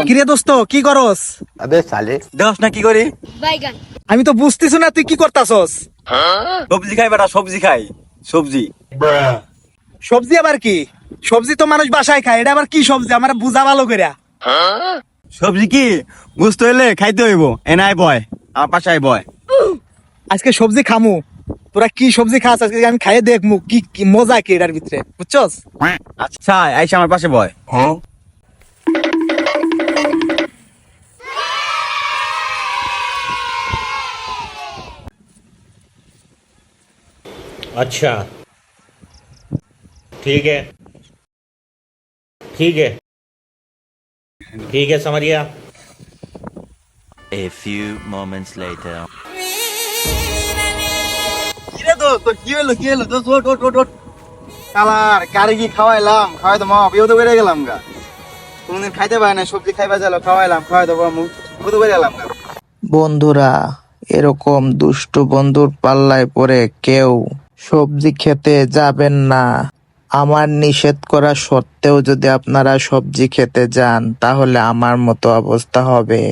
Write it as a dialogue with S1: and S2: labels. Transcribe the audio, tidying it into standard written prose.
S1: কিরে দোস্ত কি করস?
S2: अबे साले
S3: দেখ না কি করি?
S4: বাইগান।
S1: আমি তো বুঝতেছি না তুই কি করতাছস।
S3: সবজি খাই বেটা, সবজি খাই, সবজি।
S1: সবজি আবার কি? সবজি তো মানুষ বাসায় খায়, এটা আবার কি সবজি আমার বুঝা ভালো করে।
S3: সবজি কি বুঝতে হইলে খাইতে হইব। এনাই বয়, আমার পাশায় বয়।
S1: আজকে সবজি খামু, তোরা কি সবজি খাস আজকে আমি খাইয়ে দেখমু কি কি মজা কি এটার ভিতরে, বুঝছস?
S3: আচ্ছা আইসা আমার পাশে বয়।
S5: अच्छा ठीक है ठीक है ठीक है समझ गया।
S6: A few moments later.
S1: কিরে দোস্ত কি হলো দোস্ত? ওট ওট ওট ওট কালার কারে কি খাওয়াইলাম, খাওয়াই তো মা বিয়ে তো বেড়ে গেলাম গা। কোনদিন খাইতে পারে না সবজি খাইবা চালো, খাওয়াইলাম খাওয়াই তো মুখ তো বেড়ে গেলাম গা।
S7: বন্ধুরা, এরকম দুষ্ট বন্ধুর পাল্লায় পড়ে কেউ সবজি খেতে যাবেন না। আমার নিষেধ করা সত্ত্বেও যদি আপনারা সবজি খেতে যান তাহলে আমার মতো অবস্থা হবে।